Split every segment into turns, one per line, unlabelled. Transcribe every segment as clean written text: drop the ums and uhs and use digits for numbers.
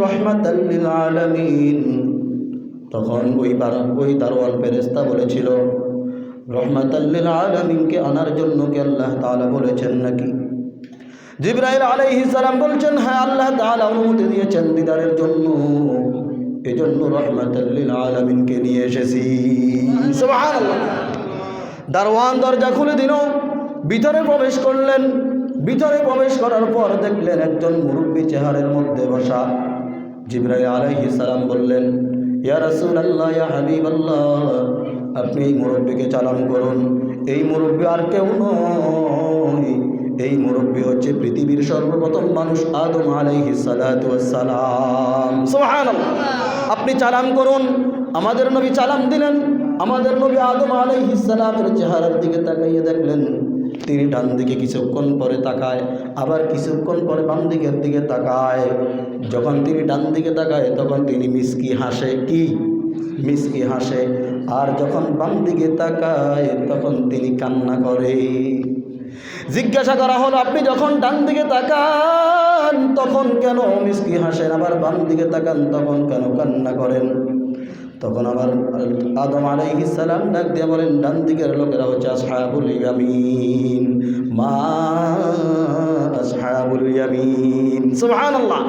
রহমাতাল লিল আলামিন। তখন ওই দারোয়ান ফেরেশতা বলেছিল, রহমাতাল লিল আলামিনকে আনার জন্য কি আল্লাহ তাআলা বলেছেন নাকি? জিবরাইল আলাইহিস সালাম বলছেন, হ্যাঁ, আল্লাহ তাআলা অনুমতি দিয়েছেন দিদারের জন্য, এজন্য রহমাতাল লিল আলামিনকে নিয়ে এসেছি। সুবহানাল্লাহ। দারওয়ান দরজা খুলে দিল, ভিতরে প্রবেশ করলেন। ভিতরে প্রবেশ করার পর দেখলেন একজন মুরব্বী চেহারার মধ্যে বসা। জিবরাইল আলাইহিস সালাম বললেন, ইয়া রাসূলুল্লাহ, ইয়া হাবিবাল্লাহ, আপনি এই মুরব্বীকে চালান করুন। এই মুরব্বী আর কেউ নয়, এই মুরব্বী হচ্ছে পৃথিবীর সর্বপ্রথম মানুষ আদম আলাইহিস সালাতু ওয়াস সালাম। সুবহানাল্লাহ। আপনি চালান করুন। আমাদের নবী চালান দিলেন। আমাদের নবী আদম আলাইহিস সালামের চেহারার দিকে তাকাইয়ে দেখলেন তিনি ডান দিকে কিছুক্ষণ পরে তাকায়, আবার কিছুক্ষণ পরে বাম দিকের দিকে তাকায়। যখন তিনি ডান দিকে তাকায় তখন তিনি মিসকি হাসে। কি মিসকি হাসে। আর যখন বাম দিকে তাকায় তখন তিনি কান্না করে। জিজ্ঞাসা করা হলো, আপনি যখন ডান দিকে তাকান তখন কেন মিসকি হাসেন, আবার বাম দিকে তাকান তখন কেন কান্না করেন? তখন আবার আদম আলাইহিস সালাম ডাক দিয়ে বলেন, ডান দিকের লোকেরা হচ্ছে আসহাবুল ইয়ামিন। মা আসহাবুল ইয়ামিন। সুবহানাল্লাহ।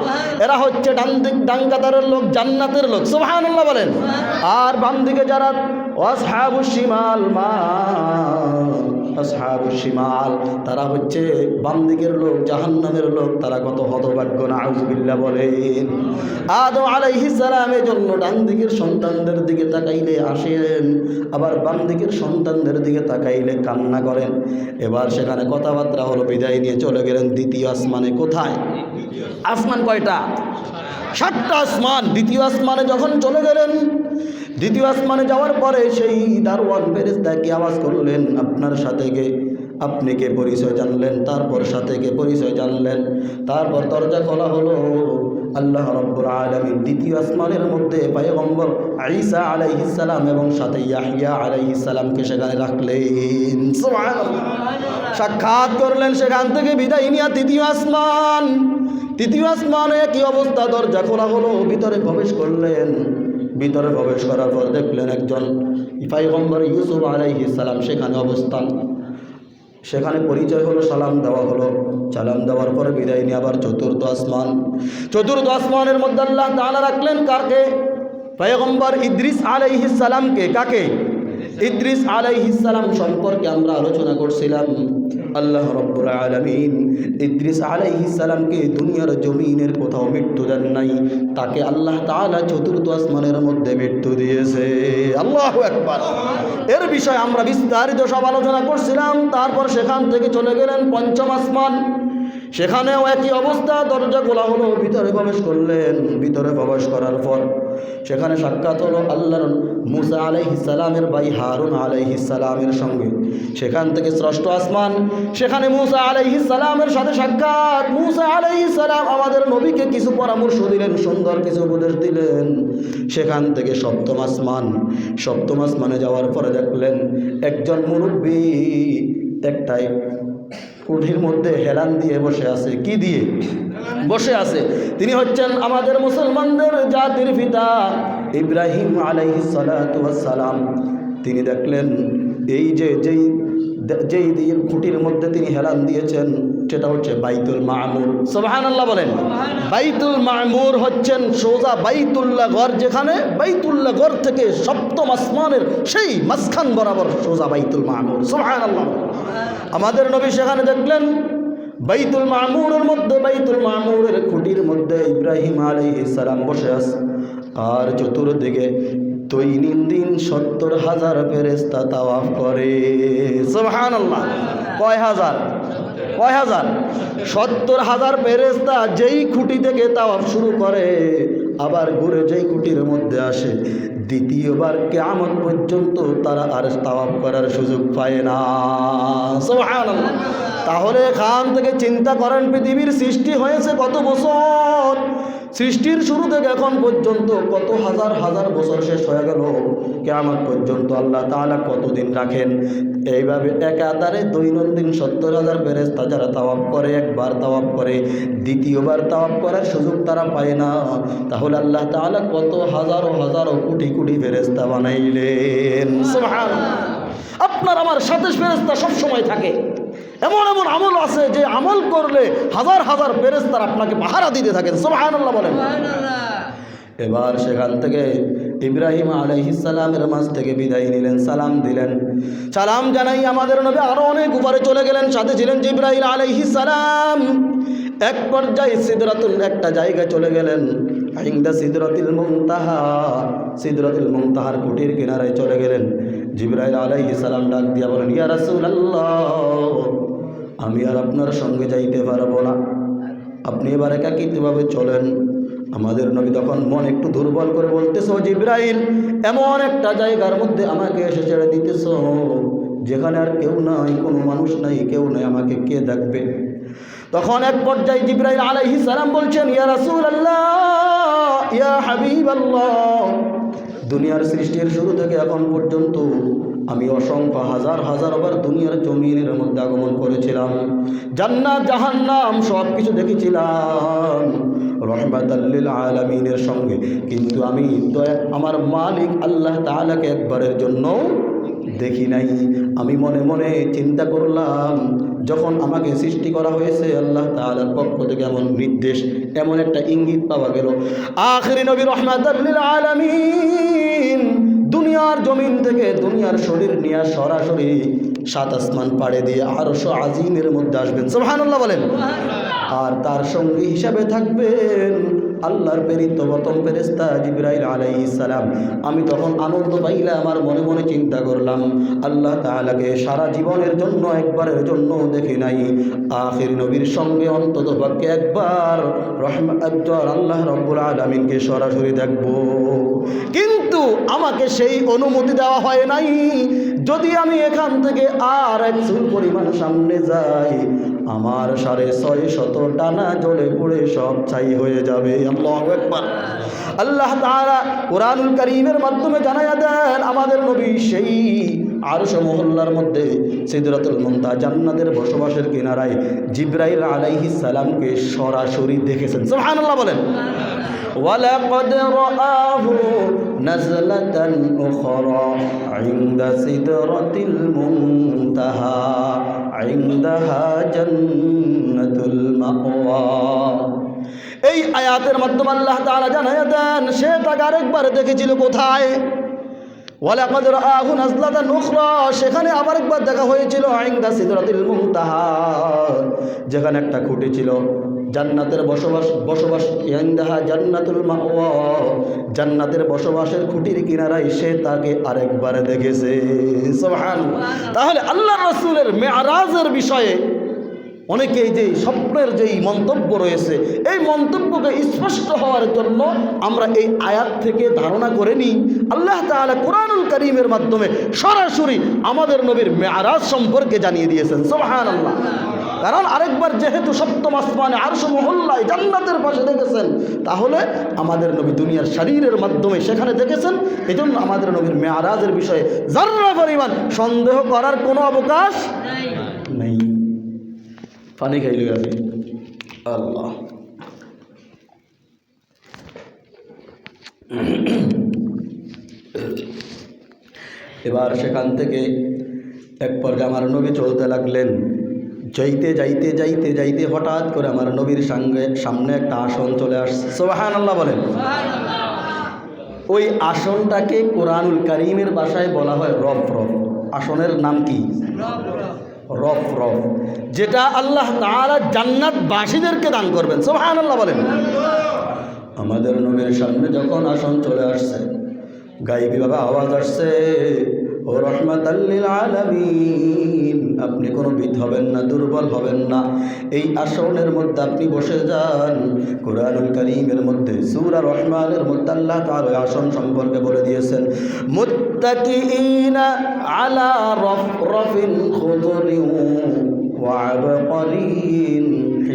এরা হচ্ছে ডান কাতারের লোক, জান্নাতের লোক। সুবহানাল্লাহ বলেন। আর বাম দিকে যারা আসহাবুশ শিমাল, মা আসহাবুশ শিমাল, তারা হচ্ছে বাম দিকের লোক, জাহান্নামের লোক। তারা কত হতভাগ্য, নাউযুবিল্লাহ বলেন। আদম আলাইহিস সালামের জন্য ডান দিকের সন্তানদের দিকে তাকাইলে আসেন, আবার বাম দিকের সন্তানদের দিকে তাকাইলে কান্না করেন। এবার সেখানে কথাবার্তা হলো, বিদায় নিয়ে চলে গেলেন দ্বিতীয় আসমানে। কোথায়? আসমান কয়টা? 7টা আসমান। দ্বিতীয় আসমানে যখন চলে গেলেন, দ্বিতীয় আসমানে যাওয়ার পরে সেই দারওয়ান ফেরেশতা কি আওয়াজ করলেন, আপনার সাথে কে, আপনি কে পরিচয় জানলেন? তারপর সাথে কে পরিচয় জানলেন? তারপর দরজা খোলা হলো। আল্লাহ রাব্বুল আলামিন দ্বিতীয় আসমানের মধ্যে পয়গম্বর ঈসা আলাইহিস সালাম এবং সাথে ইয়াহইয়া আলাইহিস সালামকে সেখানে রাখলেন। সুবহানাল্লাহ। সাক্ষাৎ করলেন। সেখান থেকে বিদায় নিয়ে তৃতীয় আসমান। তৃতীয় আসমানে কি অবস্থা? দরজা খোলা হলো, ভিতরে প্রবেশ করলেন। ভিতরে প্রবেশ করার পর দেখলেন একজন পয়গম্বর ইউসুফ আলাইহিস সালাম সেখানে অবস্থান। সেখানে পরিচয় হলো, সালাম দেওয়া হলো। সালাম দেওয়ার পরে বিদায় নিয়ে আবার চতুর্থ আসমান। চতুর্থ আসমানের মধ্যে আল্লাহ তাআলা রাখলেন কাকে? পয়গম্বর ইদ্রিস আলাইহিস সালামকে। কাকে? ইদ্রিস আলাইহিস সালাম সম্পর্কে আমরা আলোচনা করছিলাম। আল্লাহ রাব্বুল আলামিন ইদ্রিস আলাইহিস সালামকে দুনিয়ার জমিনের কোথাও মৃত্যু দেন নাই, তাকে আল্লাহ তাআলা চতুর্থ আসমানের মধ্যে মৃত্যু দিয়েছে। আল্লাহু আকবার। এর বিষয়ে আমরা বিস্তারিত সব আলোচনা করছিলাম। তারপর সেখান থেকে চলে গেলেন পঞ্চম আসমান। সেখানেও একই অবস্থা। দরজা খোলা হলো, ভিতরে প্রবেশ করলেন। ভিতরে প্রবেশ করার পর সেখানে সাক্ষাৎ হলো আল্লাহর মুসা আলাইহিস সালামের ভাই হারুন আলাইহিস সালামের সঙ্গে। সেখান থেকে ষষ্ঠ আসমান। সেখানে মুসা আলাইহিস সালামের সাথে সাক্ষাৎ। মুসা আলাইহিস সালাম আমাদের নবীকে কিছু পরামর্শ দিলেন, সুন্দর কিছু উপদেশ দিলেন। সেখান থেকে সপ্তম আসমান। সপ্তম আসমানে যাওয়ার পরে দেখলেন একজন মুরব্বী একটাই কুঠির মধ্যে হেলান দিয়ে বসে আছে। কি দিয়ে বসে আছে? তিনি হচ্ছেন আমাদের মুসলমানদের জাতির পিতা ইব্রাহিম আলাইহিস সালাতু ওয়াস সালাম। তিনি দেখলেন এই যেই খুঁটির মধ্যে তিনি হেলান দিয়েছেন সেটা হচ্ছে বাইতুল মামুর। সুবহানাল্লাহ বলেন। বাইতুল মামুর হচ্ছেন সোজা বাইতুল্লাহ ঘর, যেখানে বাইতুল্লাহ ঘর থেকে সপ্তম আসমানের সেই মাঝখান বরাবর সোজা বাইতুল মামুর। সুবহানাল্লাহ। আমাদের নবী সেখানে দেখলেন বাইতুল মামুরের মধ্যে, বাইতুল মামুরের খুঁটির মধ্যে ইব্রাহিম আলাইহিস সালাম বসে আছে। আর চতুর্দিকে দৈনন্দিন 70,000 ফেরেশতা তাওয়াফ করে। সুবহানাল্লাহ। কয় হাজার? 70,000 ফেরেশতা যেই খুঁটি থেকে তাওয়াফ শুরু করে আবার ঘুরে যেই খুঁটির মধ্যে আসে, দ্বিতীয়বার কিয়ামত পর্যন্ত তারা আর তাওয়াফ করার সুযোগ পায় না। সুবহানাল্লাহ। তাহলে এখান থেকে চিন্তা করেন পৃথিবীর সৃষ্টি হয়েছে কত বছর? সৃষ্টির শুরু থেকে এখন পর্যন্ত কত হাজার হাজার বছর শেষ হয়ে গেল, কিয়ামত পর্যন্ত আল্লাহ তাআলা কতদিন রাখেন? এইভাবে একাধারে দৈনন্দিন 70,000 ফেরেশতা যারা তাওয়াফ করে, একবার তাওয়াফ করে, দ্বিতীয়বার তাওয়াফ করার সুযোগ তারা পায় না। তাহলে আল্লাহ তাআলা কত হাজারো হাজারো কোটি কোটি ফেরেশতা বানাইলেন। সুবহানাল্লাহ। আপনার আমার সাথে ফেরেশতা সব সময় থাকে। এমন এমন আমল আছে যে আমল করলে হাজার হাজার ফেরেশতা আপনাকে পাহারা দিতে থাকেন। সুবহানাল্লাহ বলেন। এবার সেখান থেকে ইব্রাহিম আলাইহিস সালামের মাঝ থেকে বিদায় নিলেন, সালাম দিলেন। সালাম জানাই আমাদের নবী আরো অনেক উপরে চলে গেলেন, সাথে ছিলেন জিবরাইল আলাইহিস সালাম। এক পর্যায়ে সিদরাতুল একটা জায়গায় চলে গেলেন, ইনদা সিদরাতুল মুনতাহা, সিদরাতুল মুনতাহার কুটির কিনারায় চলে গেলেন। জিবরাইল আলাইহিস সালাম ডাক দিয়া বলেন, ইয়া রাসূলুল্লাহ, আমি আর আপনার সঙ্গে যাইতে পারবো না, আপনি এবার একাকিত্বভাবে চলেন। আমাদের নবী তখন মন একটু দুর্বল করে বলতেছো, জিবরাইল এমন একটা জায়গার মধ্যে আমাকে এসে ছেড়ে দিতেছো যেখানে আর কেউ নাই, কোনো মানুষ নাই, কেউ নাই, আমাকে কে দেখবে? তখন এক পর্যায়ে জিবরাইল আলাইহিস সালাম বলছেন, ইয়া রাসূলুল্লাহ, ইয়া হাবিবাল্লাহ, দুনিয়ার সৃষ্টির শুরু থেকে এখন পর্যন্ত আমি অসংখ্য হাজার হাজার বার দুনিয়ার জমিনের মধ্যে আগমন করেছিলাম, জান্নাত জাহান্নাম সব কিছু দেখেছিলাম রহমাতাল লিল আলামিনের সঙ্গে, কিন্তু আমি আমার মালিক আল্লাহ তাআলাকে একবারের জন্য দেখি নাই। আমি মনে মনে চিন্তা করলাম, যখন আমাকে সৃষ্টি করা হয়েছে আল্লাহ তাআলার পক্ষ থেকে এমন নির্দেশ, এমন একটা ইঙ্গিত পাওয়া গেল, আখিরি নবী রহমাতাল লিল আলামিন দুনিয়ার জমিন থেকে দুনিয়ার শরীর নিয়ে সরাসরি 7 আসমান পাড়ে দিয়ে আরশ আজিমের মধ্যে আসবেন। সুবহানাল্লাহ বলেন। আর তার সঙ্গী হিসাবে থাকবেন আল্লাহর প্রেরিত প্রথম ফেরেশতা জিবরাইল আলাইহিস সালাম। আমি তখন আনন্দ পাইলাম, আমার মনে মনে চিন্তা করলাম, আল্লাহ তাআলাকে সারা জীবনের জন্য একবারের জন্য দেখি নাই, আখির নবীর সঙ্গে অন্তত পক্ষে একবার আল্লাহ রাব্বুল আলামিনকে সরাসরি দেখব। কিন্তু আমাকে সেই অনুমতি দেওয়া হয় নাই। যদি আমি এখান থেকে আর এক চুল পরিমাণ সামনে যাই, আমার 650 ডানা জ্বলে পড়ে সব ছাই হয়ে যাবে। আল্লাহু আকবার। আল্লাহ তাআলা কুরআনুল কারীমের মাধ্যমে জানায়া দেন, আমাদের নবী সেই আরশ মহল্লার মধ্যে সিদরাতুল মুনতাহা জান্নাতের বসবাসের কিনারায় জিবরাইল আলাইহিস সালামকে সরাসরি দেখেছেন। সুবহানাল্লাহ বলেন। ওয়ালাকাদ রাআহু নাজলাতান উখরা ইনদা সিদরাতিল মুনতাহা ইনদাহা জান্নাতুল মাওয়া। এই আয়াতের মাধ্যমে আল্লাহ তাআলা জানায়া দেন, সে তাকে আরেকবার দেখেছিল কোথায়? ওয়ালাকাদ রাআহু নাজলাতান উখরা, সেখানে আবার একবার দেখা হয়েছিল ইনদা সিদরাতিল মুনতাহা, যেখানে একটা খুঁটি ছিল, জান্নাতের বসবাস ইনদাহা জান্নাতুল মাওয়া, জান্নাতের বসবাসের খুঁটির কিনারায় সে তাকে আরেকবার দেখেছে। সুবহানাল্লাহ। তাহলে আল্লাহর রাসূলের মেরাজের বিষয়ে অনেকেই যে স্বপ্নের যেই মন্তব্য রয়েছে, এই মন্তব্যকে স্পষ্ট হওয়ার জন্য আমরা এই আয়াত থেকে ধারণা করে নিই, আল্লাহ তাআলা কুরআনুল কারীমের মাধ্যমে সরাসরি আমাদের নবীর মেরাজ সম্পর্কে জানিয়ে দিয়েছেন। সুবহানাল্লাহ। কারণ আরেকবার যেহেতু সপ্তম আসমানে আরশ মহল্লায় জান্নাতের পাশে দেখেছেন, তাহলে আমাদের নবী দুনিয়ার শরীরের মাধ্যমে সেখানে দেখেছেন, এজন্য আমাদের নবীর মেরাজের বিষয়ে যারা পরিমাণ সন্দেহ করার কোনো অবকাশ নেই। পানি খাইলে আমি আল্লাহ। এবার সেখান থেকে এক পর্যায়ে আমার নবী চলতে লাগলেন। যাইতে যাইতে যাইতে যাইতে হঠাৎ করে আমার নবীর সামনে একটা আসন চলে আসছে। সুবহানাল্লাহ বলেন। ওই আসনটাকে কোরআনুল কারীমের ভাষায় বলা হয় রফ। আসনের নাম কি? রফ, যেটা আল্লাহ তাআলা জান্নাতবাসীদেরকে দান করবেন। সুবহানাল্লাহ বলেন। আমাদের নবীর সামনে যখন আসন চলে আসছে, গায়েবীভাবে আওয়াজ আসছে, ও রহমাতাল লিল আলামিন, আপনি কোনো ভীত হবেন না, দুর্বল হবেন না, এই আসনের মধ্যে আপনি বসে যান। কুরআনুল কারীমের মধ্যে সূরা রহমানের মধ্যে আল্লাহ তাআলা আসন সম্পর্কে বলে দিয়েছেন, মুত্তাকিইনা আলা রাফরাফিন খুদরিন ওয়া আবকারিন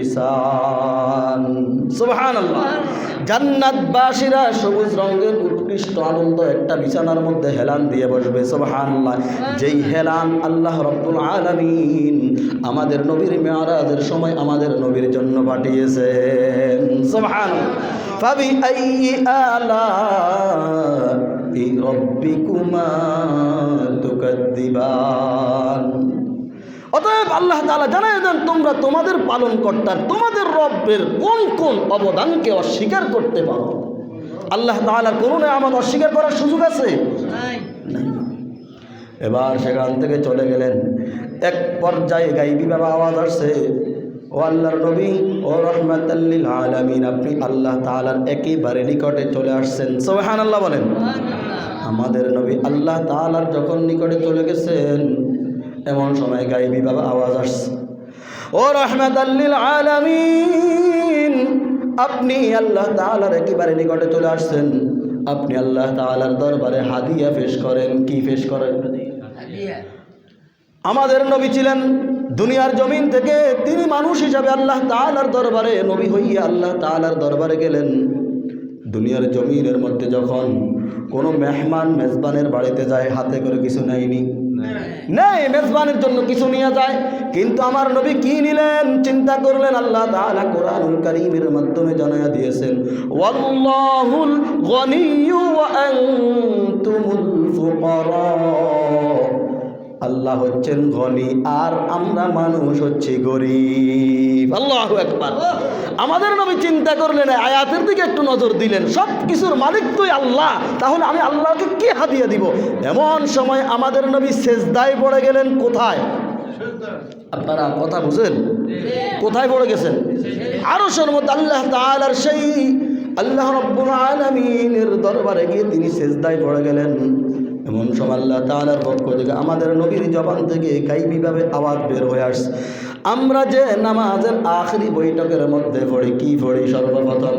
হিসান। সুবহানাল্লাহ। জান্নাতবাসীরা সবুজ রঙের উৎকৃষ্ট আনন্দ একটা বিছানার মধ্যে হেলান দিয়ে বসবে। সুবহানাল্লাহ। যেই হেলান আল্লাহ রাব্বুল আলামিন আমাদের নবীর মেরাজের সময় আমাদের নবীর জন্য পাঠিয়েছেন। সুবহানাল্লাহ। ফাবি আইয়ি আলাই রাব্বিকুমা তুকাদ্দিবান। অতএব আল্লাহ তাআলা জানায় দেন, তোমরা তোমাদের পালনকর্তার, তোমাদের রব্বের কোন কোন অবদানকে অস্বীকার করতে পারো? আল্লাহ তাআলার কোন নিয়ামত অস্বীকার করার সুযোগ আছে? নাই। এবার সেখান থেকে চলে গেলেন। এক পর্যায়ে গায়বীভাবে আওয়াজ আসছে, ও আল্লাহর নবী, ও রাহমাতাল লিল আলামিন, আপনি আল্লাহ তাআলার একেবারে নিকটে চলে আসছেন। সুবহানাল্লাহ বলেন। আমাদের নবী আল্লাহ তাআলার যখন নিকটে চলে গেছেন, এমন সময় গায়বীভাবে আওয়াজ আসছে, ও রাহমাতাল লিল আলামিন, আপনি আল্লাহ তাআলার একেবারে নিকটে চলে আসছেন, আপনি আল্লাহ তাআলার দরবারে হাদিয়া পেশ করেন। কি পেশ করেন? আমাদের নবী ছিলেন দুনিয়ার জমিন থেকে, তিনি মানুষ হিসাবে আল্লাহ তাআলার দরবারে নবী হইয়া আল্লাহ তাআলার দরবারে গেলেন। দুনিয়ার জমিনের মধ্যে যখন কোনো মেহমান মেজবানের বাড়িতে যায়, হাতে করে কিছু নেয়নি, নেই মেজবানের জন্য কিছু নিয়ে যায়, কিন্তু আমার নবী কি নিলেন? চিন্তা করলেন। আল্লাহ তাআলা কোরআনুল কারীমের মাধ্যমে জানায়া দিয়েছেন, ওয়াল্লাহুল গনিয়্যু ওয়া আনতুমুল ফুকারা। আল্লাহ হচ্ছেন ধনী আর আমরা মানুষ হচ্ছি গরিব। আল্লাহু আকবার। আমাদের নবী চিন্তা করলেন, আয়াতের দিকে একটু নজর দিলেন, সব কিছুর মালিক তুই আল্লাহ, তাহলে আমি আল্লাহকে কি হাদিয়া দিব? এমন সময় আমাদের নবী সেজদায় পড়ে গেলেন। কোথায়? আপনারা কথা বুঝেন? কোথায় পড়ে গেছেন? আরশের মধ্যে আল্লাহ তাআলার সেই আল্লাহ রাব্বুল আলামিনের দরবারে গিয়ে তিনি সেজদায় পড়ে গেলেন। এমন সময় আল্লাহ তাআলার পক্ষ থেকে আমাদের নবীর জবান থেকে গায়বীভাবে আওয়াজ বের হয়ে আসছে। আমরা যে নামাজের আখেরি বৈঠকের মধ্যে পড়ি, কি পড়ি? সর্বপ্রথম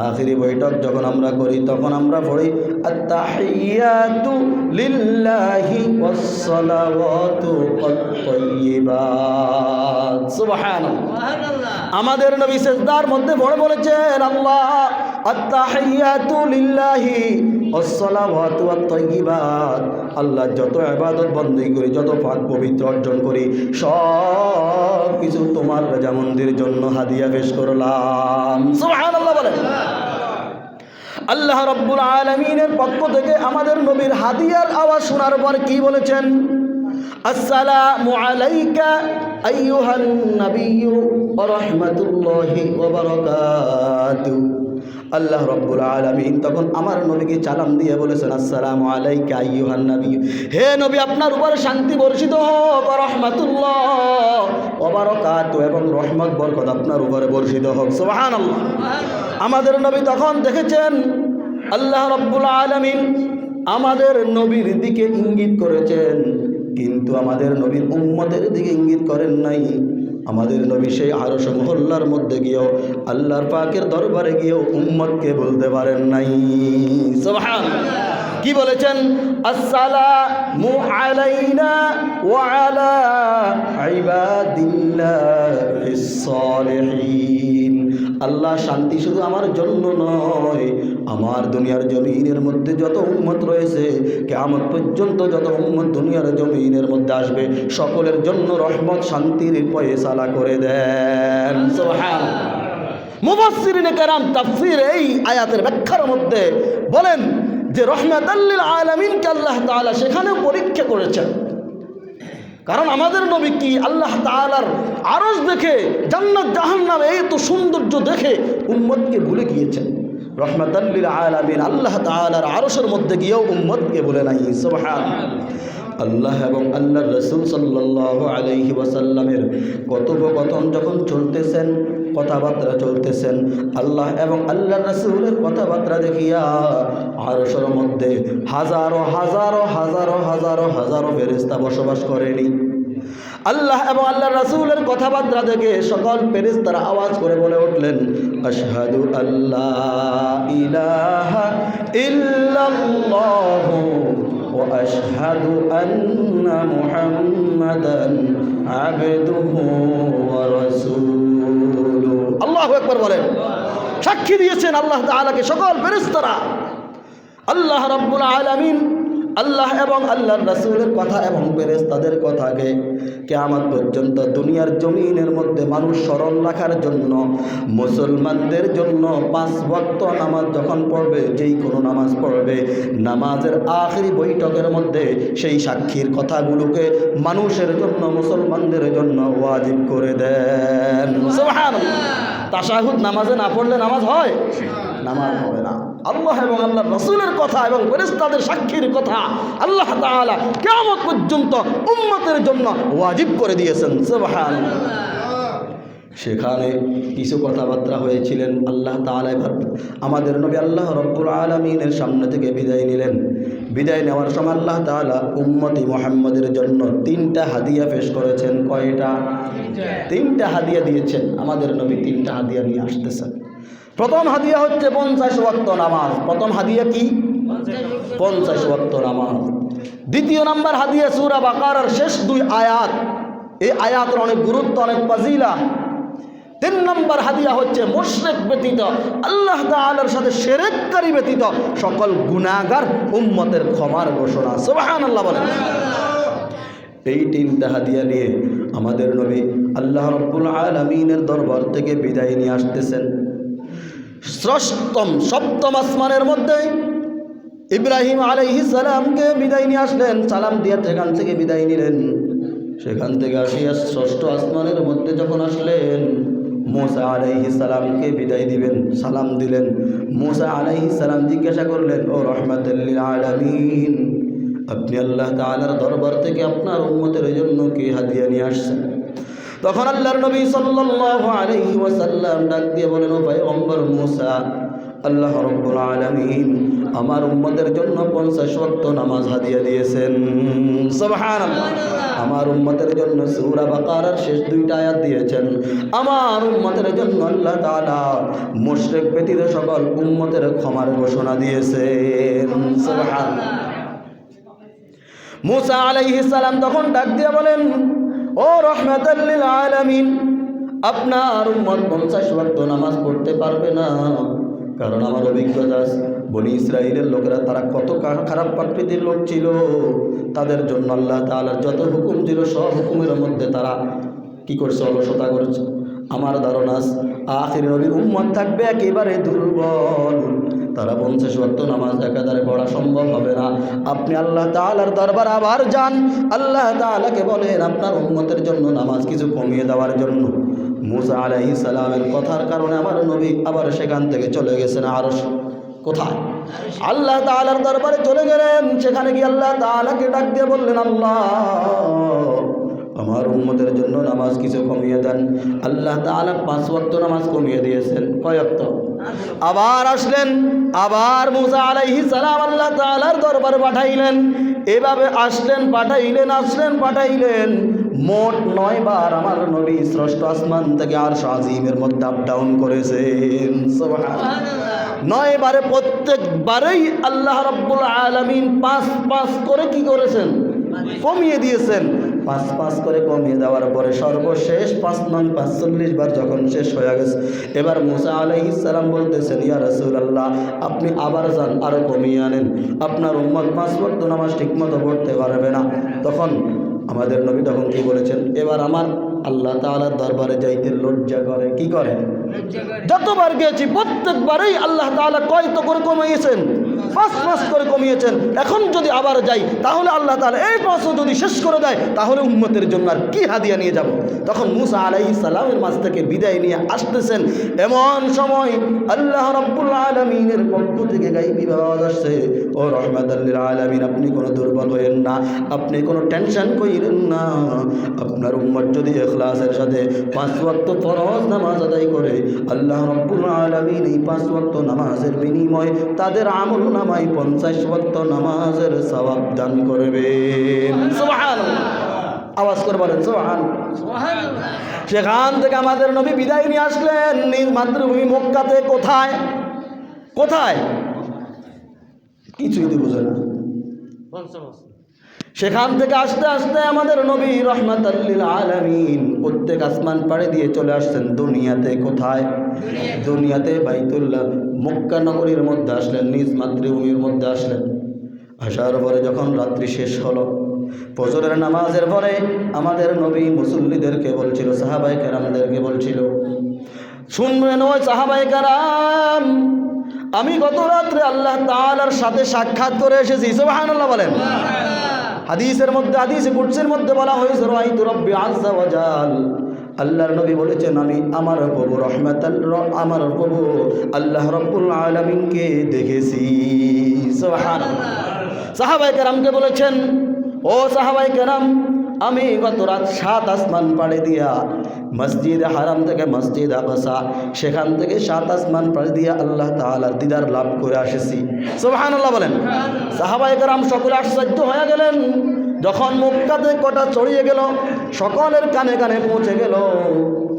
আখেরি বৈঠক যখন আমরা করি, তখন আমরা পড়ি আত-তাহিয়াতু লিল্লাহি ওয়াস-সালাওয়াতু ওয়াত-তাইয়্যিবাত। সুবহানাল্লাহ। আমাদের নবী সিজদার মধ্যে পড়ে বলেছেন, আল্লাহ আত-তাহিয়াতু লিল্লাহি ওয়াস-সালাওয়াতু ওয়াত-তাইয়্যিবাত। আল্লাহ যত ইবাদত বন্দেগী করি, যত পাক পবিত্র অর্জন করি, সব কিছু তোমার রাজামন্দির জন্য হাদিয়া পেশ করলাম। সুবহানাল্লাহ বলেন। আল্লাহ রাব্বুল আলামিনের পক্ষ থেকে আমাদের নবীর হাদিয়ার আওয়াজ শোনার পর কি বলেছেন? আসসালামু আলাইকা আইয়ুহান নাবিয়্যু ওয়া রাহমাতুল্লাহি ওয়া বারাকাতুহু। আল্লাহ রাব্বুল আলামিন তখন আমার নবীকে সালাম দিয়ে বলেছেন, আসসালামু আলাইকা আইয়ুহান নাবিয়্যু, হে নবী আপনার উপরে শান্তি বর্ষিত হোক, ওয়া রাহমাতুল্লাহ ওয়া বারাকাতুহু, এবং রহমত বরকত আপনার উপরে বর্ষিত হোক। সুবহানাল্লাহ। আমাদের নবী তখন দেখেছেন আল্লাহ রাব্বুল আলামিন আমাদের নবীর দিকে ইঙ্গিত করেছেন, কিন্তু আমাদের নবীর উম্মতের দিকে ইঙ্গিত করেন নাই। আমাদের নবী সেই আরশ মহল্লার মধ্যে গিয়েও আল্লাহর পাকের দরবারে গিয়েও উম্মতকে বলতে পারেন নাই। সুবহানাল্লাহ। কি বলেছেন? আসসালামু আলাইনা ওয়া আলা ইবাদিল্লাহিস সালিহিন। আল্লাহ শান্তি শুধু আমার জন্য নয়, আমার দুনিয়ার জমিনের মধ্যে যত উম্মত রয়েছে, কিয়ামত পর্যন্ত যত উম্মত দুনিয়ার জমিনের মধ্যে আসবে, সকলের জন্য রহমত শান্তির ফয়সালা করে দেন। সুবহানাল্লাহ। মুফাসসিরিনে কেরাম তাফসীর এই আয়াতের ব্যাখ্যার মধ্যে বলেন যে রহমাতাল লিল আলামিনকে আল্লাহ তাআলা সেখানে পরীক্ষা করেছেন। কারণ আমাদের নবী কি আল্লাহ তাআলার আরশ দেখে, জান্নাত জাহান্নাম এই তো সৌন্দর্য দেখে উম্মতকে ভুলে গিয়েছেন। রহমাতাল লিল আলামিন আল্লাহ তাআলার আরশের মধ্যে গিয়েও উম্মতকে ভুলে নাই। সুবহানাল্লাহ। আল্লাহ এবং আল্লাহর রাসূল সাল্লাল্লাহু আলাইহি ওয়াসাল্লামের কথোপকথন যখন চলতেছেন, কথাবার্তা চলতেছেন, আল্লাহ এবং আল্লাহর রাসূলের কথাবার্তা দেখিয়া আরশের মধ্যে হাজারো হাজারো হাজারো হাজারো হাজারো ফেরেশতা বসবাস করেনি। আল্লাহ এবং আল্লাহর রাসূলের কথাবার্তা দেখে সকল ফেরেশতারা আওয়াজ করে বলে উঠলেন, আশহাদু আল্লা ইলাহা ইল্লাল্লাহু ওয়া আশহাদু আন্না মুহাম্মাদান আবদুহু ওয়া রাসূলুহু। আল্লাহু আকবার বলেন। সাক্ষী দিয়েছেন আল্লাহ তাআলাকে সকল ফেরেশতারা। আল্লাহ রাব্বুল আলামিন আল্লাহ এবং আল্লাহর রাসূলের কথা এবং ফেরেশতাদের কথাকে কিয়ামত পর্যন্ত দুনিয়ার জমিনের মধ্যে মানুষ স্মরণ রাখার জন্য মুসলমানদের জন্য 5 ওয়াক্ত নামাজ যখন পড়বে, যেই কোনো নামাজ পড়বে, নামাজের আখেরি বৈঠকের মধ্যে সেই সাক্ষীর কথাগুলোকে মানুষের জন্য, মুসলমানদের জন্য ওয়াজিব করে দেন। সুবহানাল্লাহ। তাশাহুদ নামাজে না পড়লে নামাজ হয়? নামাজ হবে না। আল্লাহ এবং আল্লাহর রাসূলের কথা এবং ফেরেশতাদের সাক্ষীর কথা আল্লাহ তাআলা কিয়ামত পর্যন্ত উম্মতের জন্য ওয়াজিব করে দিয়েছেন। সুবহানাল্লাহ। সেখানে কিছু কথাবার্তা হয়েছিলেন। আল্লাহ তাআলা এবার আমাদের নবী আল্লাহ রাব্বুল আলামিনের সামনে থেকে বিদায় নিলেন। বিদায় নেওয়ার সময় আল্লাহ তাআলা উম্মতি মুহাম্মাদের জন্য 3টা হাদিয়া পেশ করেছেন। কয়টা? 3টা হাদিয়া দিয়েছেন। আমাদের নবী 3টা হাদিয়া নিয়ে আসতেছেন। প্রথম হাদিয়া হচ্ছে 50 ওয়াক্ত নামাজ। প্রথম হাদিয়া কি? 50 ওয়াক্ত নামাজ। দ্বিতীয় নাম্বার হাদিয়া সূরা বাকারার শেষ 2 আয়াত। এই আয়াতের অনেক গুরুত্ব, অনেক ফাজিলাত। 3 নম্বর হাদিয়া হচ্ছে মুশরিক ব্যতীত, আল্লাহ তাআলার সাথে শিরককারী ব্যতীত সকল গুনাহগার উম্মতের ক্ষমার ঘোষণা। সুবহানাল্লাহ বলেন। এই 3টা হাদিয়া নিয়ে আমাদের নবী আল্লাহ রাব্বুল আলামিনের দরবার থেকে বিদায় নিয়ে আসতেছেন। সপ্তম আসমানের মধ্যে ইব্রাহিম আলাইহিস সালামকে বিদায় নিয়ে আসলেন। সালাম দিয়ে সেখান থেকে বিদায় নিলেন। সেখান থেকে আসিয়া 6ষ্ঠ আসমানের মধ্যে যখন আসলেন, মুসা আলাইহিস সালামকে বিদায় দিবেন, সালাম দিলেন। মুসা আলাইহিস সালাম জিজ্ঞাসা করলেন, ও রাহমাতুল লিল আলামিন, আপনি আল্লাহ তাআলার দরবার থেকে আপনার উম্মতের জন্য কি হাদিয়া নিয়ে আসছেন? তখন আল্লাহর নবী সাল্লাল্লাহু আলাইহি ওয়াসাল্লাম ডাক দিয়ে বলেন, ও পয়গম্বর মুসা, আল্লাহ রাব্বুল আলামিন আমার উম্মতের জন্য 50 ওয়াক্ত নামাজ হাদিয়া দিয়েছেন। সুবহানাল্লাহ। আমার উম্মতের জন্য সূরা বাকারার শেষ 2টা আয়াত দিয়েছেন। আমার উম্মতের জন্য আল্লাহ তাআলা মুশরিক ব্যতীত সকল উম্মতের ক্ষমার ঘোষণা দিয়েছেন। সুবহানাল্লাহ। মুসা আলাইহিস সালাম তখন ডাক দিয়ে বলেন, ও রাহমাতাল লিল আলামিন, আপনার উম্মত 50 ওয়াক্ত নামাজ পড়তে পারবে না, কারণ আমার অভিজ্ঞতা বনি ইসরাইলের লোকেরা তারা কত খারাপ প্রকৃতির লোক ছিল। তাদের জন্য আল্লাহ তাআলার যত হুকুম ছিল সব হুকুমের মধ্যে তারা কি করছে? অলসতা করেছে। আমার ধারণা আখির নবীর উম্মত থাকবে একেবারে দুর্বল, তারা 50 ওয়াক্ত নামাজ একাধারে পড়া সম্ভব হবে না। আপনি আল্লাহ তাআলার দরবার আবার যান, আল্লাহ তাআলাকে বলেন আপনার উম্মতের জন্য নামাজ কিছু কমিয়ে দেওয়ার জন্য। মুসা আলাইহিস সালামের কথার কারণে আমার নবী আবার সেখান থেকে চলে গেছেন আরশ। কোথায়? আল্লাহ তাআলার দরবারে চলে গেলেন। সেখানে গিয়ে আল্লাহ তাআলাকে ডাক দিয়ে বললেন, আল্লাহ আমার উম্মতের জন্য নামাজ কিছু কমিয়ে দেন। আল্লাহ তাআলা 5 ওয়াক্ত নামাজ কমিয়ে দিয়েছেন। কয় ওয়াক্ত? আবার আসলেন, আবার মুসা আলাইহিস সালাম আল্লাহ তাআলার দরবারে পাঠাইলেন। এভাবে আসলেন পাঠাইলেন। মোট 9 বার আমার নবী 6ষ্ঠ আসমান থেকে আরশ আজিমের মধ্যে আপ ডাউন করেছেন। সুবহানাল্লাহ। 9 বারে প্রত্যেকবারেই আল্লাহ রাব্বুল আলামিন 5 করে কি করেছেন? কমিয়ে দিয়েছেন। 5 করে কমিয়ে দেওয়ার পরে সর্বশেষ 5 9 45 বার যখন শেষ হয়ে গেছে, এবার মুসা আলাইহিস সালাম বলতেছেন, ইয়া রাসূলুল্লাহ, আপনি আবার যান, আরো কমিয়ে আনেন, আপনার উম্মত 5 ওয়াক্ত নামাজ ঠিকমতো পড়তে পারবে না। তখন আমাদের নবী তখন কি বলেছেন? এবার আমার আল্লাহ তাআলার দরবারে যাইতে লজ্জা করে। কি করে? যতবার গেছি প্রত্যেকবারেই আল্লাহ তাআলা কয়তো করে কমিয়েছেন? 5 করে কমিয়েছেন। এখন যদি আবার যাই তাহলে আল্লাহ তাআলা এই 5 যদি শেষ করে দেয় তাহলে উম্মতের জন্য আর কি হাদিয়া নিয়ে যাব? তখন মুসা আলাইহিস সালামের মাঝ থেকে বিদায় নিয়ে আসতেছেন। এমন সময় আল্লাহ রাব্বুল আলামিনের পক্ষ থেকে গায়বী আওয়াজ আসছে, ও রাহমাতাল লিল আলামিন, আপনি কোনো দুর্বল হইেন না, আপনি কোনো টেনশন কইরেন না। আপনার উম্মত যদি ইখলাসের সাথে 5 ওয়াক্ত ফরজ নামাজ আদায় করে, আল্লাহ রাব্বুল আলামিন এই 5 ওয়াক্ত নামাজের বিনিময়ে তাদের আমল নামায় 50 ওয়াক্ত নামাজের সওয়াব দান করবেন। সুবহানাল্লাহ। আওয়াজ করে বলেন সুবহানাল্লাহ। সেখান থেকে আমাদের নবী বিদায় নিয়ে আসলেন নিজ মাতৃভূমি মক্কাতে। কোথায়? কিছুই তো বুঝে না। সেখান থেকে আস্তে আস্তে আমাদের নবী রাহমাতাল লিল আলামিন প্রত্যেক আসমান পাড়ি দিয়ে চলে আসছেন দুনিয়াতে। কোথায়? দুনিয়াতে বাইতুল্লাহ মক্কা নগরীর মধ্যে আসলেন, নিজ মাতৃভূমির মধ্যে আসলেন। আসার পরে যখন রাত্রি শেষ হলো, ফজরের নামাজের পরে আমাদের নবী মুসল্লিদেরকে বলছিল, সাহাবায়ে কেরামদেরকে বলছিল, শুনবেন ও সাহাবায়ে কেরাম, আমি গত রাত্রে আল্লাহ তাআলার সাথে সাক্ষাৎ করে এসেছি। সুবহানাল্লাহ বলেন। হাদিসের মধ্যে, হাদিসে কুদসির মধ্যে বলা হয়েছে, রাআইতু রাব্বি আযজা ওয়া জাল। আল্লাহর নবী বলেছেন, আমি আমার প্রভু আমার প্রভু আল্লাহ রাব্বুল আলামিনকে দেখেছি। সুবহানাল্লাহ। সাহাবায়ে কেরামকে বলেছেন, ও সাহাবায়ে কেরাম, আমি গত রাত 7 আসমান পাড়ি দিয়া মসজিদে হারাম থেকে মসজিদ আকসা, সেখান থেকে 7 আসমান পাড়ি দিয়া আল্লাহ তাআলার দিদার লাভ করে এসেছি। সুবহানাল্লাহ বলেন। সাহাবায়ে কেরাম সকলে আশ্চর্য হয়ে গেলেন। যখন মক্কাতে কটা ছড়িয়ে গেল, সকলের কানে কানে পৌঁছে গেল,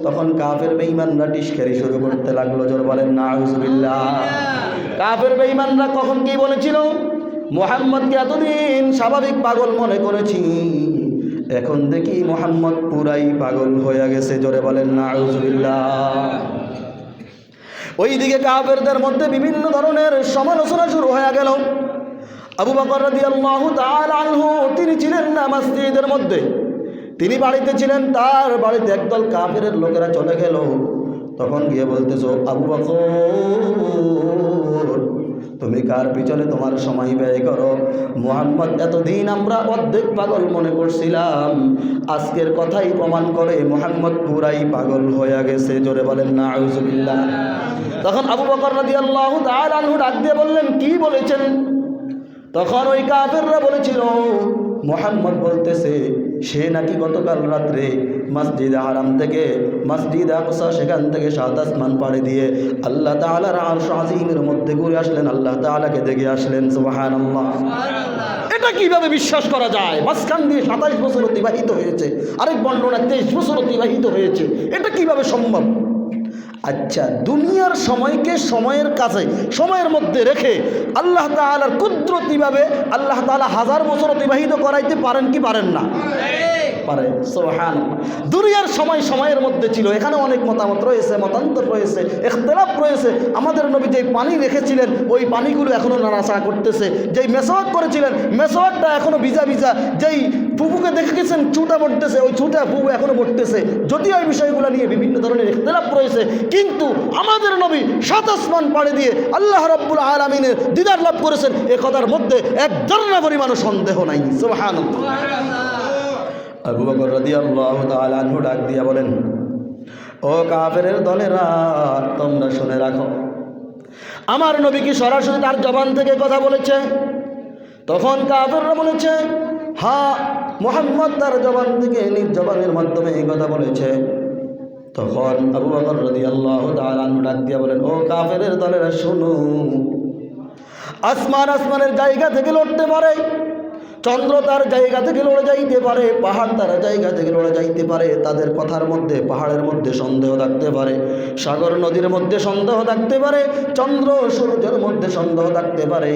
তখন কাফের বেঈমানরা টিশকারি শুরু করতে লাগলো। জোর বলেন নাউযুবিল্লাহ। কাফের বেঈমানরা কখন কি বলেছিল? মুহাম্মদকে এতদিন স্বাভাবিক পাগল মনে করেছি, এখন দেখি মুহাম্মদ পুরাই পাগল হয়ে গেছে। জোরে বলেন নাউযুবিল্লাহ। ওইদিকে কাফেরদের মধ্যে বিভিন্ন ধরনের সমালোচনা শুরু হয়ে গেল। আবু বকর রাদিয়াল্লাহু তাআলা আনহু তিনি ছিলেন না মসজিদের মধ্যে, তিনি বাড়িতে ছিলেন। তার বাড়িতে একদল কাফেরের লোকেরা চলে গেল। তখন গিয়ে বলতেছো, আবু বকর, তুমি কার পিছনে তোমার সময় ব্যয় করো? মুহাম্মদ এতদিন আমরা অর্ধেক পাগল মনে করছিলাম, আজকের কথাই প্রমাণ করে মুহাম্মদ পুরাই পাগল হয়ে গেছে। জোরে বলেন নাউযুবিল্লাহ। তখন আবু বকর রাদিয়াল্লাহু তাআলা আনহু ডাক দিয়ে বললেন, কি বলেছেন? তখন ওই কাফেররা বলেছিল, মুহাম্মদ বলতেছে সে নাকি গতকাল রাত্রে মসজিদে হারাম থেকে মসজিদে আকসা, সেখান থেকে 7 আসমান পাড়ি দিয়ে আল্লাহ তাআলার আরশ আজিমের মধ্যে ঘুরে আসলেন, আল্লাহ তাআলাকে দেখে আসলেন। সুবহানাল্লাহ। এটা কিভাবে বিশ্বাস করা যায়? মাঝখান দিয়ে 27 বছর অতিবাহিত হয়েছে, আরেক বর্ণনা 23 বছর অতিবাহিত হয়েছে, এটা কিভাবে সম্ভব? আচ্ছা, দুনিয়ার সময়কে সময়ের কাছে সময়ের মধ্যে রেখে আল্লাহ তাআলার কুদরতিভাবে আল্লাহ তাআলা 1000 বছর অতিবাহিত করাইতে পারেন কি পারেন না? পারেন। সুবহানাল্লাহ। দুনিয়ার সময় সময়ের মধ্যে ছিল। এখানে অনেক মতামত রয়েছে, মতান্তর রয়েছে, ইখতিলাফ রয়েছে। আমাদের নবী যেই পানি রেখেছিলেন ওই পানিগুলো এখনও নাড়াচাড়া করতেছে। যেই মেসওয়াক করেছিলেন মেসওয়াকটা এখনও ভিজা ভিজা। যেই ফুফুকে দেখে গেছেন চুটা পড়তেছে, ওই চুটা ফুফু এখনও পড়তেছে। যদিও এই বিষয়গুলো নিয়ে বিভিন্ন ধরনের ইখতিলাফ রয়েছে, কিন্তু আমাদের নবী 7 আসমান পাড়ি দিয়ে আল্লাহ রাব্বুল আলামিনের দিদার লাভ করেছেন, এ কথার মধ্যে এক যরনা পরিমাণও সন্দেহ নাই। সুবহানাল্লাহ। আবু বকর রাদিয়াল্লাহু তাআলা আনহু ডাক দিয়া বলেন, ও কাফেরের দলেরা, তোমরা শুনে রাখো, আমার নবী কি সরাসরি তার জবান থেকে কথা বলেছে? তখন কাফেররা বলেছে, হ্যাঁ, মুহাম্মদ তার জবান থেকে নিজ জবানের মাধ্যমে এই কথা বলেছে। তখন আবু বকর রাদিয়াল্লাহু তাআলা আনহু ডাক দিয়া বলেন, ও কাফেরের দলেরা শোনো, আসমানের জায়গা থেকে লড়তে পারে, চন্দ্র তার জায়গা থেকে লড়ে যাইতে পারে, পাহাড় তার জায়গা থেকে লড়ে যাইতে পারে। তাদের কথার মধ্যে পাহাড়ের মধ্যে সন্দেহ থাকতে পারে, সাগর নদীর মধ্যে সন্দেহ থাকতে পারে, চন্দ্র সূর্যের মধ্যে সন্দেহ থাকতে পারে।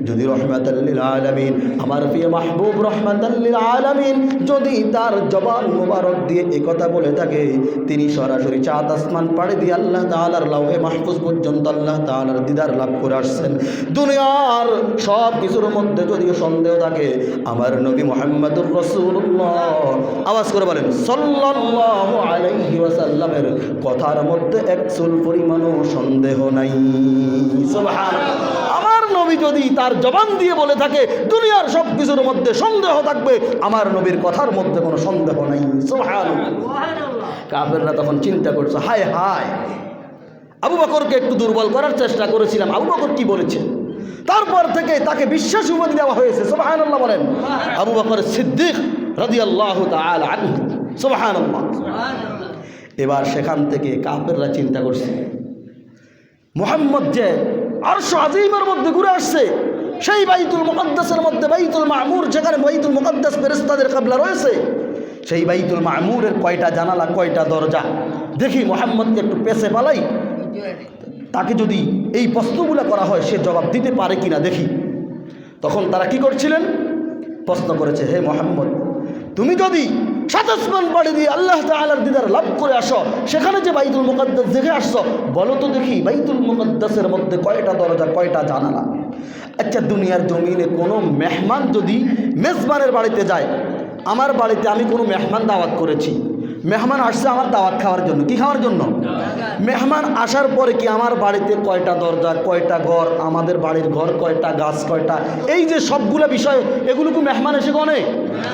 যদি রহমাতাল লিল আলামিন, আমার প্রিয় মাহবুব রহমাতাল লিল আলামিন যদি তার জবান মুবারক দিয়ে এই কথা বলে থাকে, তিনি সরাসরি 7 আসমান পাড়ি দিয়ে আল্লাহ তাআলার লাউহে মাহফুজ পর্যন্ত আল্লাহ তাআলার দিদার লাভ করে আসছেন। দুনিয়ার সব কিছুর মধ্যে যদি সন্দেহ থাকে, আমার নবী মুহাম্মদুর রাসূলুল্লাহ, আওয়াজ করে বলেন সাল্লাল্লাহু আলাইহি ওয়াসাল্লামের কথার মধ্যে এক চুল পরিমাণও সন্দেহ নাই। সুবহানাল্লাহ। আমার নবী যদি তার জবান দিয়ে বলে থাকে দুনিয়ার সব কিছুর মধ্যে সন্দেহ থাকবে, আমার নবীর কথার মধ্যে কোনো সন্দেহ নাই। সুবহানাল্লাহ। কাফেররা তখন চিন্তা করছে, হায় হায়, আবু বকরকে একটু দুর্বল করার চেষ্টা করেছিলাম, আবু বকর কি বলেছে? তারপর থেকে তাকে বিশ্বাস উপাধি দেওয়া হয়েছে। সুবহানাল্লাহ বলেন। আবু বকর সিদ্দিক রাদিয়াল্লাহু তাআলা আনহু। সুবহানাল্লাহ। এবার সেখান থেকে কাফেররা চিন্তা করছে, মুহাম্মদ যে আরশ আজিমের মধ্যে ঘুরে আসছে, সেই বাইতুল মুকদ্দাসের মধ্যে, বাইতুল মামুর, যেখানে বাইতুল মুকদ্দাস ফেরেশতাদের কিবলা রয়েছে, সেই বাইতুল মামুরের কয়টা জানালা, কয়টা দরজা, দেখি মুহাম্মদকে একটু পেছে পালাই, তাকে যদি এই প্রশ্নগুলো করা হয় সে জবাব দিতে পারে কিনা দেখি। তখন তারা কি করছিলেন? প্রশ্ন করেছে, হে মুহাম্মদ, তুমি যদি 7 আসমান পাড়ি দিয়ে আল্লাহ তাআলার দিদার লাভ করে আসো, সেখানে যে বাইতুল মুকাদ্দাস দেখে আসছো, বলো তো দেখি বাইতুল মুকাদ্দাসের মধ্যে কয়টা দরজা, কয়টা জানালা? আচ্ছা, দুনিয়ার জমিনে কোনো মেহমান যদি মেজবানের বাড়িতে যায়, আমার বাড়িতে আমি কোনো মেহমান দাওয়াত করেছি, মেহমান আসছে আমার দাওয়াত খাওয়ার জন্য, কি খাওয়ার জন্য? মেহমান আসার পরে কি আমার বাড়িতে কয়টা দরজা, কয়টা ঘর, আমাদের বাড়ির ঘর কয়টা, গাছ কয়টা, এই যে সবগুলো বিষয়, এগুলো কি মেহমান এসে গনে?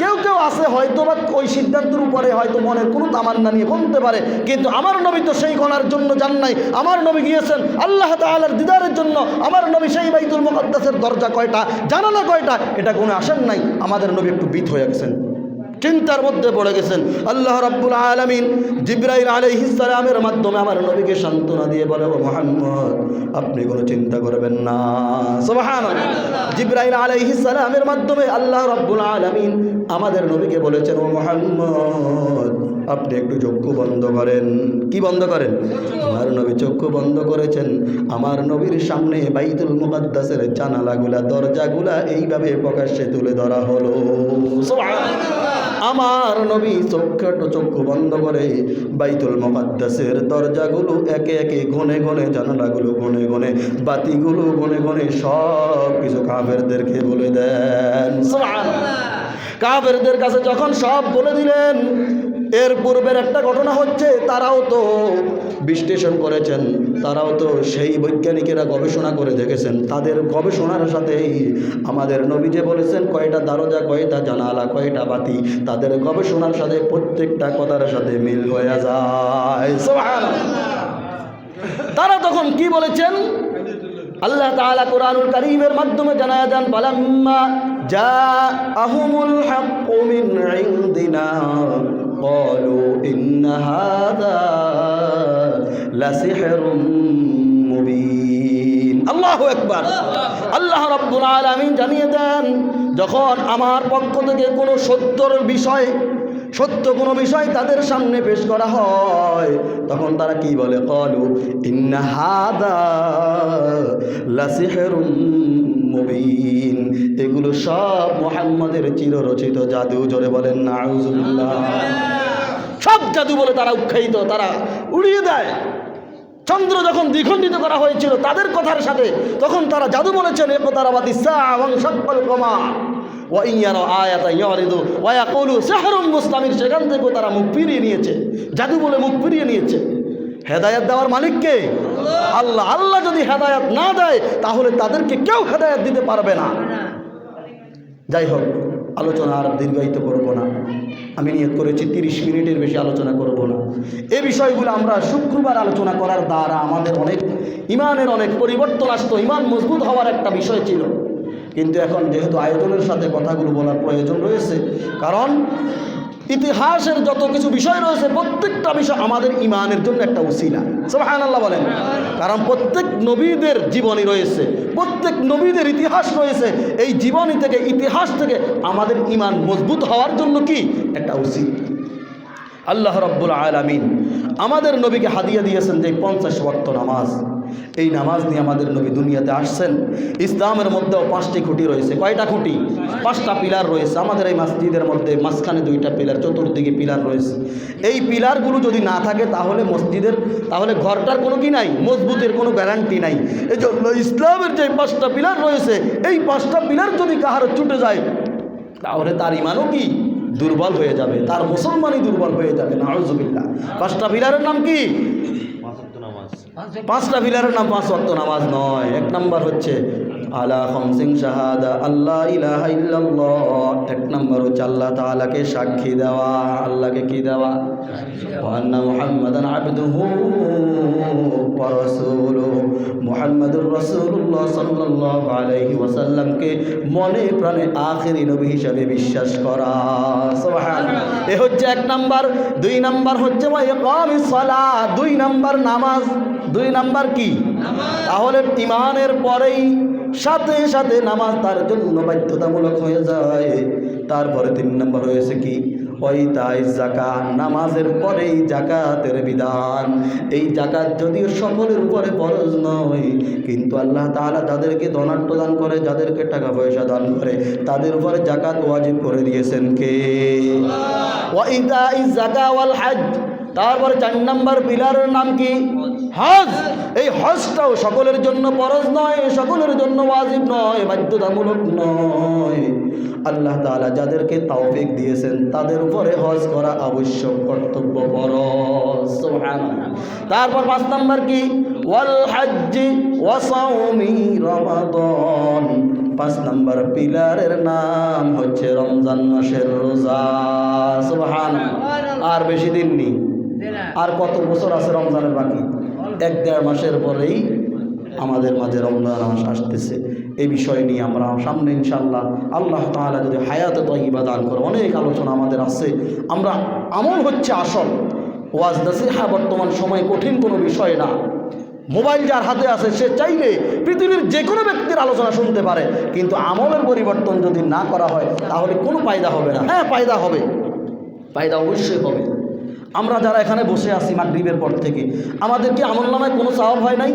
কেউ কেউ আছে হয়তো বা ওই সিদ্ধান্তের উপরে হয়তো মনের কোনো তামান্না নিয়ে গণতে পারে, কিন্তু আমার নবী তো সেই গণার জন্য যান নাই। আমার নবী গিয়েছেন আল্লাহ তাআলার দিদারের জন্য। আমার নবী সেই বাইতুল মুকাদ্দাসের দরজা কয়টা, জানালা কয়টা, এটা কোনো আসেন নাই। আমাদের নবী একটু বিত হয়ে গেছেন, চিন্তার মধ্যে পড়ে গেছেন। আল্লাহ রাব্বুল আলামিন জিবরাইল আলাইহিস সালামের মাধ্যমে আমার নবীকে সান্ত্বনা দিয়ে বলে, ও মুহাম্মদ, আপনি কোনো চিন্তা করবেন না। সুবহানাল্লাহ। জিবরাইল আলাইহিস সালামের মাধ্যমে আল্লাহ রাব্বুল আলামিন আমাদের নবীকে বলেছেন, ও মুহাম্মদ, আপনি একটু চক্ষু বন্ধ করেন। কি বন্ধ করেন? আমার নবী চক্ষু বন্ধ করেছেন। আমার নবীর সামনে বাইতুল মুকাদ্দাসের জানালাগুলা, দরজাগুলা এইভাবে প্রকাশ্যে তুলে ধরা হলো। সুবহানাল্লাহ। আমার নবী চক্ষু বন্ধ করে বাইতুল মুকাদ্দাসের দরজাগুলো একে একে ঘনে ঘনে, জানালাগুলো ঘনে ঘনে, বাতিগুলো ঘনে ঘনে সব কিছু কাফেরদেরকে বলে দেন। সুবহানাল্লাহ। কাফেরদের কাছে যখন সব বলে দিলেন, এর পূর্বের একটা ঘটনা হচ্ছে, তারাও তো বিশ্লেষণ করেছেন, তারাও তো সেই বৈজ্ঞানিকেরা গবেষণা করে দেখেছেন, তাদের গবেষণার সাথেই আমাদের নবী যে বলেছেন কয়টা দরজা, কয়টা জানালা, কয়টা বাতি, তাদের গবেষণার সাথে প্রত্যেকটা কথার সাথে মিল হয়ে যায়। সুবহানাল্লাহ। তারা তখন কি বলেছেন? আল্লাহ তাআলা কুরআনুল কারীমের মাধ্যমে জানায়া দেন, ফালাম্মা জাআহুমুল হাক্কু মিন ইনদিনা ক্বালু ইন্না হাযা লাসিহরুম মুবিন। আল্লাহু আকবার। আল্লাহ রাব্বুল আলামিন জানিয়ে দেন, যখন আমার পক্ষ থেকে কোনো সত্য কোনো বিষয় তাদের সামনে পেশ করা হয়, তখন তারা কি বলে? ক্বালু ইন্না হাযা লাসিহরুম মুবিন। এগুলো সব মুহাম্মাদের চিররচিত জাদু। জোরে বলেন নাউযুবিল্লাহ। সব জাদু বলে তারা উৎসাহিত, তারা উড়িয়ে দেয়। চন্দ্র যখন দ্বিখণ্ডিত করা হয়েছিল তাদের কথার সাথে, তখন তারা জাদু বলেছেন, ইকতারাবাতিস সাআ ওয়ানশাক্কাল কমার ওয়া ইন ইয়ারাউ আয়াতান ইউরিদু ওয়া ইয়াকুলু সিহরুম মুস্তামির। সেখান থেকে তারা মুখ ফিরিয়ে নিয়েছে, জাদু বলে মুখ ফিরিয়ে নিয়েছে। হেদায়েত দেওয়ার মালিক কে? আল্লাহ। আল্লাহ যদি হেদায়েত না দেয় তাহলে তাদেরকে কেউ হেদায়েত দিতে পারবে না। যাই হোক, আলোচনা আর দীর্ঘায়িত করব না। আমি নিয়ত করেছি 30 মিনিটের বেশি আলোচনা করব না। এই বিষয়গুলো আমরা শুক্রবার আলোচনা করার দ্বারা আমাদের অনেক ইমানের অনেক পরিবর্তন আসতো, ইমান মজবুত হওয়ার একটা বিষয় ছিল। কিন্তু এখন যেহেতু আয়োজনের সাথে কথাগুলো বলার প্রয়োজন রয়েছে, কারণ ইতিহাসের যত কিছু বিষয় রয়েছে প্রত্যেকটা বিষয় আমাদের ইমানের জন্য একটা উসিলা। সুবহানাল্লাহ বলেন। কারণ প্রত্যেক নবীদের জীবনী রয়েছে, প্রত্যেক নবীদের ইতিহাস রয়েছে। এই জীবনী থেকে, ইতিহাস থেকে আমাদের ইমান মজবুত হওয়ার জন্য কি একটা উসিলা। আল্লাহ রাব্বুল আলামিন আমাদের নবীকে হাদিয়া দিয়েছেন যে 50 ওয়াক্ত নামাজ। এই নামাজ নিয়ে আমাদের নবী দুনিয়াতে আসছেন। ইসলামের মধ্যেও 5টি খুঁটি রয়েছে। কয়টা খুঁটি? 5টা পিলার রয়েছে। আমাদের এই মসজিদের মধ্যে মাঝখানে 2টা পিলার, চতুর্দিকে পিলার রয়েছে। এই পিলারগুলো যদি না থাকে তাহলে ঘরটার কোনো কি নাই, মজবুতের কোনো গ্যারান্টি নাই। এই জন্য ইসলামের যে 5টা পিলার রয়েছে, এই 5টা পিলার যদি কাহার ছুটে যায় তাহলে তার ইমানও কি দুর্বল হয়ে যাবে, তার মুসলমানই দুর্বল হয়ে যাবে। নাউযুবিল্লাহ। 5টা পিলারের নাম কি? 5টা পিলারের নাম 5 ওয়াক্ত নামাজ নয়। 1 নাম্বার হচ্ছে আলা খামসিন শাহাদা আল্লাহ ইলাহা ইল্লাল্লাহ। 1 নাম্বার হচ্ছে আল্লাহ তাআলাকে সাক্ষী দেওয়া। আল্লাহকে কি দেওয়া? ওয়া আন্না মুহাম্মাদান আবদুহু ওয়া রাসূলুহু। মুহাম্মাদুর রাসূলুল্লাহ সাল্লাল্লাহু আলাইহি ওয়াসাল্লামকে মনে প্রাণে আখেরি নবী হিসেবে বিশ্বাস করা। সুবহানাল্লাহ। এ হচ্ছে 1 নাম্বার। 2 নাম্বার হচ্ছে ওয়া ইকামিস সালাত। 2 নাম্বার নামাজ। 2 নাম্বার কি? তাহলে ইমানের পরেই সাথে সাথে নামাজ তার জন্য বাধ্যতামূলক হয়ে যায়। তারপরে 3 নাম্বার হয়েছে কি? ওয়াইতাই যাকাত, নামাজের পরেই যাকাতের বিধান। এই যাকাত যদিও সকলের উপরে ফরজ নয়, কিন্তু আল্লাহ তাআলা যাদেরকে ধনাঢ্য দান করে, যাদেরকে টাকা পয়সা দান করে, তাদের উপরে যাকাত ওয়াজিব করে দিয়েছেন কে? ওয়াইতাই যাকা ওয়াল হজ। তারপরে 4 নম্বর পিলারের নাম কি? হজ। এই হজটাও সকলের জন্য ফরজ নয়, সকলের জন্য ওয়াজিব নয়, বাধ্যতামূলক নয়। আল্লাহ তাআলা যাদেরকে তৌফিক দিয়েছেন তাদের উপরে হজ করা আবশ্যক, কর্তব্য, ফরজ। সুবহানাল্লাহ। তারপর 5 নম্বর কি? ওয়াল হজ্জি ওয়া সাওমি রমাদান। 5 নম্বর পিলারের নাম হচ্ছে রমজান মাসের রোজা। সুবহানাল্লাহ। আর বেশি দিন নেই, আর কত বছর আছে রমজানের বাকি? 1-1.5 মাসের পরেই আমাদের মাঝে রমজান মাস আসতেছে। এই বিষয় নিয়ে আমরা সামনে ইনশাআল্লাহ আল্লাহ তাআলা যদি হায়াতে তাইয়্যিবা দান করে, অনেক আলোচনা আমাদের আছে। আমরা আমল হচ্ছে আসল। ওয়াজ নসিহা বর্তমান সময়ে কঠিন কোনো বিষয় না। মোবাইল যার হাতে আছে সে চাইলে পৃথিবীর যে কোনো ব্যক্তির আলোচনা শুনতে পারে, কিন্তু আমলের পরিবর্তন যদি না করা হয় তাহলে কোনো ফায়দা হবে না। হ্যাঁ, ফায়দা হবে, ফায়দা অবশ্যই হবে। আমরা যারা এখানে বসে আছি মাগরিবের পর থেকে, আমাদের কি আমলনামায় কোনো সওয়াব হয় নাই?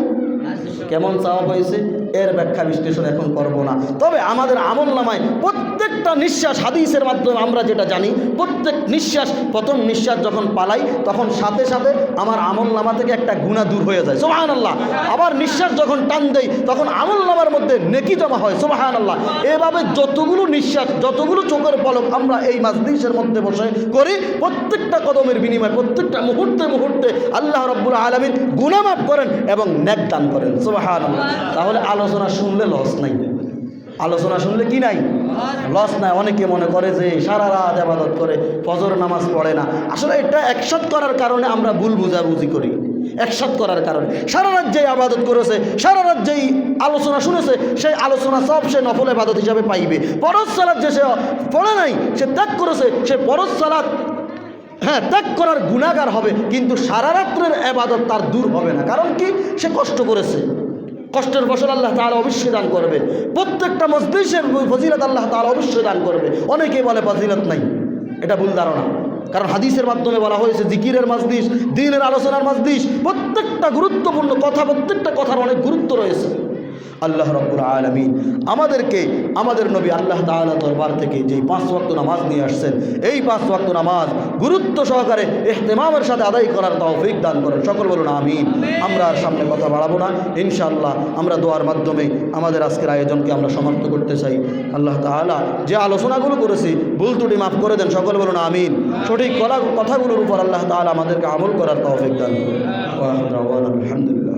কেমন সওয়াব হয়েছে এর ব্যাখ্যা বিশ্লেষণ এখন করব না। তবে আমাদের আমলনামায় প্রত্যেকটা নিঃশ্বাস, হাদিসের মাধ্যমে আমরা যেটা জানি, প্রত্যেক নিঃশ্বাস, প্রথম নিঃশ্বাস যখন পালাই তখন সাথে সাথে আমার আমলনামা থেকে একটা গুনাহ দূর হয়ে যায়। সুবহানাল্লাহ। আবার নিঃশ্বাস যখন টান দেই তখন আমলনামার মধ্যে নেকি জমা হয়। সুবহানাল্লাহ। এভাবে যতগুলো নিঃশ্বাস, যতগুলো চোখের পলক আমরা এই মাজলিসের মধ্যে বসে করি, প্রত্যেকটা কদমের বিনিময়ে, প্রত্যেকটা মুহূর্তে মুহূর্তে আল্লাহ রাব্বুল আলামিন গুনাহ মাফ করেন এবং নেক দান করেন। সুবহানাল্লাহ। তাহলে আলোচনা শুনলে লস নাই, আলোচনা শুনলে কি নাই? লস নাই। অনেকে মনে করে যে সারা রাত ইবাদত করে, ফজর নামাজ পড়ে না। আসলে এটা একসাথ করার কারণে আমরা ভুল বুঝাবুঝি করি। একসাথ করার কারণে সারা রাত যেই ইবাদত করেছে, সারা রাত যেই আলোচনা শুনেছে, সেই আলোচনা সব সে নফল ইবাদত হিসাবে পাইবে। ফরজ সালাত যে সে পড়ে নাই, সে ত্যাগ করেছে, সে ফরজ সালাত ত্যাগ করার গুনাহগার হবে, কিন্তু সারা রাত্রের ইবাদত তার দূর হবে না। কারণ কি? সে কষ্ট করেছে। কষ্টের ফসল আল্লাহ তাআলা অবশ্যই দান করবে। প্রত্যেকটা মজলিসের ফজিলত আল্লাহ তাআলা অবশ্যই দান করবে। অনেকেই বলে ফজিলত নাই, এটা ভুল ধারণা। কারণ হাদিসের মাধ্যমে বলা হয়েছে জিকিরের মাজলিস, দ্বীনের আলোচনার মাজলিস, প্রত্যেকটা গুরুত্বপূর্ণ কথা, প্রত্যেকটা কথার অনেক গুরুত্ব রয়েছে। আল্লাহ রাব্বুল আলামিন আমাদেরকে আমাদের নবী আল্লাহ তাআলা দরবার থেকে যেই 5 ওয়াক্ত নামাজ নিয়ে আসছেন, এই 5 ওয়াক্ত নামাজ গুরুত্ব সহকারে ইহতিমামের সাথে আদায় করার তৌফিক দান করেন। সকল বলুন আমিন। আমরা আর সামনে কথা বাড়াবো না, ইনশাআল্লাহ আমরা দোয়ার মাধ্যমে আমাদের আজকের আয়োজনকে আমরা সমাপ্ত করতে চাই। আল্লাহ তাআলা যে আলোচনাগুলো করেছি ভুল ত্রুটি মাফ করে দেন। সকল বলুন আমিন। সঠিক কথাগুলোর উপর আল্লাহ তাআলা আমাদেরকে আমল করার তৌফিক দান করুন। ওয়া আলহামদুলিল্লাহ।